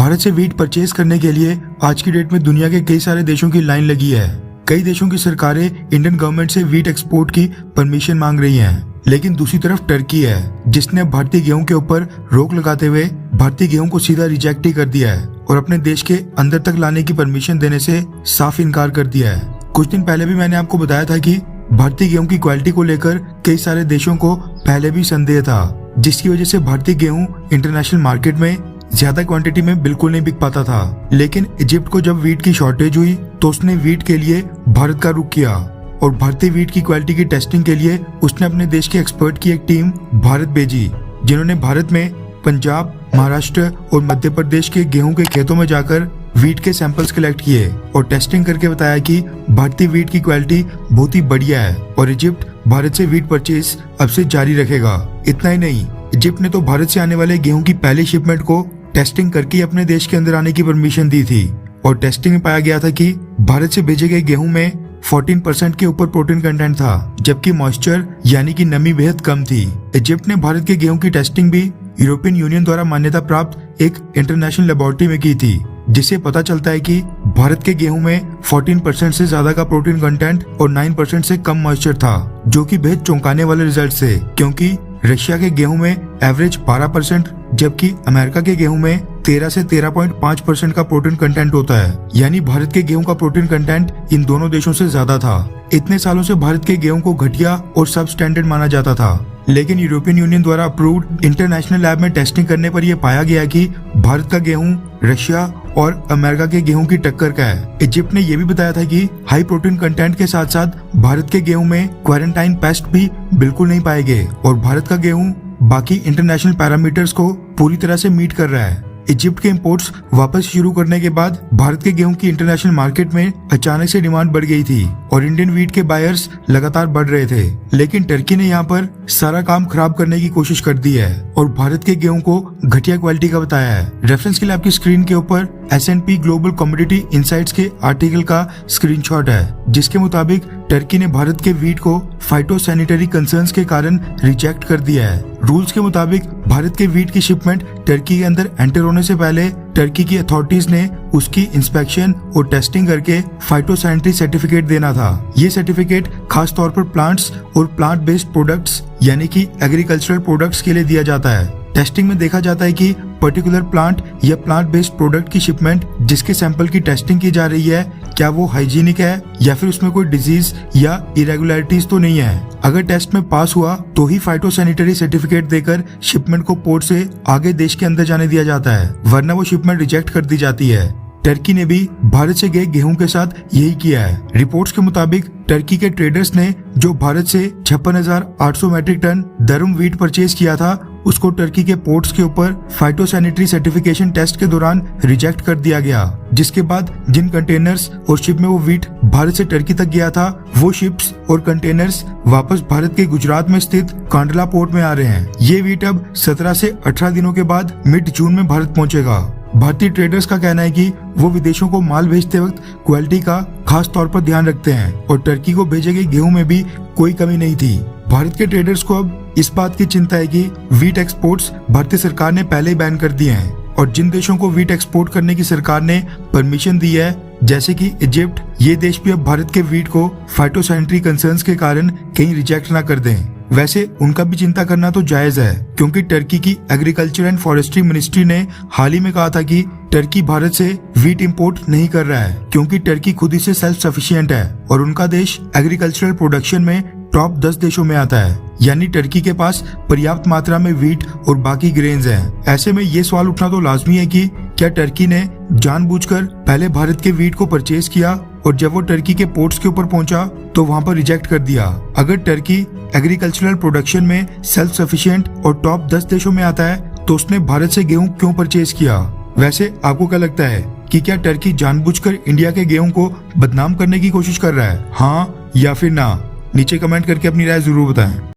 भारत से wheat purchase करने के लिए आज की डेट में दुनिया के कई सारे देशों की लाइन लगी है। कई देशों की सरकारें इंडियन गवर्नमेंट से वीट एक्सपोर्ट की परमिशन मांग रही हैं। लेकिन दूसरी तरफ टर्की है जिसने भारतीय गेहूं के ऊपर रोक लगाते हुए भारतीय गेहूं को सीधा रिजेक्ट ही कर दिया है और अपने देश के अंदर तक लाने की परमिशन देने से साफ इनकार कर दिया है। कुछ दिन पहले भी मैंने आपको बताया था कि भारतीय गेहूं की क्वालिटी को लेकर कई सारे देशों को पहले भी संदेह था, जिसकी वजह से भारतीय गेहूं इंटरनेशनल मार्केट में ज्यादा क्वांटिटी में बिल्कुल नहीं बिक पाता था। लेकिन इजिप्ट को जब वीट की शॉर्टेज हुई तो उसने वीट के लिए भारत का रुख किया और भारतीय वीट की क्वालिटी की टेस्टिंग के लिए उसने अपने देश के एक्सपर्ट की एक टीम भारत भेजी, जिन्होंने भारत में पंजाब, महाराष्ट्र और मध्य प्रदेश के गेहूं के खेतों में जाकर वीट के सैंपल्स कलेक्ट किए और टेस्टिंग करके बताया कि भारतीय वीट की क्वालिटी बहुत ही बढ़िया है और इजिप्ट भारत से वीट परचेज अब से जारी रखेगा। इतना ही नहीं, इजिप्ट ने तो भारत से आने वाले गेहूं की पहली शिपमेंट को टेस्टिंग करके अपने देश के अंदर आने की परमिशन दी थी और टेस्टिंग में पाया गया था कि भारत से भेजे गए गेहूं में 14% के ऊपर प्रोटीन कंटेंट था, जबकि मॉइस्चर यानी कि नमी बेहद कम थी। इजिप्ट ने भारत के गेहूं की टेस्टिंग भी यूरोपियन यूनियन द्वारा मान्यता प्राप्त एक इंटरनेशनल लेबोरेटरी में की थी, जिससे पता चलता है कि भारत के गेहूं में 14% से ज्यादा का प्रोटीन कंटेंट और 9% से कम मॉइस्चर था, जो कि बेहद चौंकाने वाले रिजल्ट थे, क्योंकि रशिया के गेहूं में एवरेज 12% जबकि अमेरिका के गेहूं में 13 से 13.5% का प्रोटीन कंटेंट होता है। यानी भारत के गेहूं का प्रोटीन कंटेंट इन दोनों देशों से ज्यादा था। इतने सालों से भारत के गेहूं को घटिया और सब स्टैंडर्ड माना जाता था, लेकिन यूरोपियन यूनियन द्वारा अप्रूव्ड इंटरनेशनल लैब में टेस्टिंग करने पर यह पाया गया कि भारत का गेहूं रशिया और अमेरिका के गेहूं की टक्कर का है। इजिप्ट ने यह भी बताया था कि हाई प्रोटीन कंटेंट के साथ साथ भारत के गेहूं में क्वारंटाइन पेस्ट भी बिल्कुल नहीं पाए गए और भारत का गेहूं बाकी इंटरनेशनल पैरामीटर्स को पूरी तरह से मीट कर रहा है। इजिप्ट के इंपोर्ट्स वापस शुरू करने के बाद भारत के गेहूं की इंटरनेशनल मार्केट में अचानक से डिमांड बढ़ गई थी और इंडियन वीट के बायर्स लगातार बढ़ रहे थे। लेकिन टर्की ने यहाँ पर सारा काम खराब करने की कोशिश कर दी है और भारत के गेहूं को घटिया क्वालिटी का बताया है। रेफरेंस के लिए आपकी स्क्रीन के ऊपर S&P ग्लोबल कमोडिटी इनसाइट्स के आर्टिकल का स्क्रीनशॉट है, जिसके मुताबिक टर्की ने भारत के वीट को फाइटोसैनिटरी कंसर्न्स के कारण रिजेक्ट कर दिया है। रूल्स के मुताबिक भारत के वीट की शिपमेंट टर्की के अंदर एंटर होने से पहले टर्की की अथॉरिटीज ने उसकी इंस्पेक्शन और टेस्टिंग करके फाइटोसैनिटरी सर्टिफिकेट देना था। ये सर्टिफिकेट खास तौर पर प्लांट्स और प्लांट बेस्ड प्रोडक्ट्स यानी कि एग्रीकल्चरल प्रोडक्ट्स के लिए दिया जाता है। टेस्टिंग में देखा जाता है कि पर्टिकुलर प्लांट या प्लांट बेस्ड प्रोडक्ट की शिपमेंट जिसके सैंपल की टेस्टिंग की जा रही है, क्या वो हाइजीनिक है या फिर उसमें कोई डिजीज या इरेगुलरिटीज तो नहीं है। अगर टेस्ट में पास हुआ तो ही फाइटोसैनिटरी सर्टिफिकेट देकर शिपमेंट को पोर्ट से आगे देश के अंदर जाने दिया जाता है, वरना वो शिपमेंट रिजेक्ट कर दी जाती है। टर्की ने भी भारत से गए गेहूं के साथ यही किया है। रिपोर्ट्स के मुताबिक टर्की के ट्रेडर्स ने जो भारत से 56,800 मैट्रिक टन दरुम वीट परचेज किया था, उसको टर्की के पोर्ट्स के ऊपर फाइटोसैनिटरी सर्टिफिकेशन टेस्ट के दौरान रिजेक्ट कर दिया गया, जिसके बाद जिन कंटेनर्स और शिप में वो वीट भारत से टर्की तक गया था, वो शिप्स और कंटेनर्स वापस भारत के गुजरात में स्थित कांडला पोर्ट में आ रहे हैं। ये वीट अब 17 से 18 दिनों के बाद मिड जून में भारत पहुंचेगा। भारतीय ट्रेडर्स का कहना है कि वो विदेशों को माल भेजते वक्त क्वालिटी का खास तौर पर ध्यान रखते हैं और टर्की को भेजे गए गेहूं में भी कोई कमी नहीं थी। भारत के ट्रेडर्स को अब इस बात की चिंता है कि वीट एक्सपोर्ट्स भारतीय सरकार ने पहले ही बैन कर दिए हैं और जिन देशों को वीट एक्सपोर्ट करने की सरकार ने परमिशन दी है, जैसे कि इजिप्ट, ये देश भी अब भारत के वीट को फाइटोसैनिटरी कंसर्न्स के कारण कहीं रिजेक्ट ना कर दें। वैसे उनका भी चिंता करना तो जायज है, क्योंकि टर्की की एग्रीकल्चर एंड फॉरेस्ट्री मिनिस्ट्री ने हाल ही में कहा था कि टर्की भारत से वीट इंपोर्ट नहीं कर रहा है, क्योंकि टर्की खुद ही से सेल्फ सफिशिएंट है और उनका देश एग्रीकल्चरल प्रोडक्शन में टॉप 10 देशों में आता है। यानी टर्की के पास पर्याप्त मात्रा में वीट और बाकी ग्रेन्स हैं। ऐसे में ये सवाल उठना तो लाजमी है कि क्या टर्की ने जानबूझकर पहले भारत के वीट को परचेज किया और जब वो टर्की के पोर्ट्स के ऊपर पहुंचा तो वहां पर रिजेक्ट कर दिया। अगर टर्की एग्रीकल्चरल प्रोडक्शन में सेल्फ सफिशिएंट और टॉप 10 देशों में आता है तो उसने भारत से गेहूं क्यों परचेज किया? वैसे आपको क्या लगता है कि क्या टर्की जानबूझकर इंडिया के गेहूं को बदनाम करने की कोशिश कर रहा है? हाँ या फिर ना? नीचे कमेंट करके अपनी राय जरूर बताएं।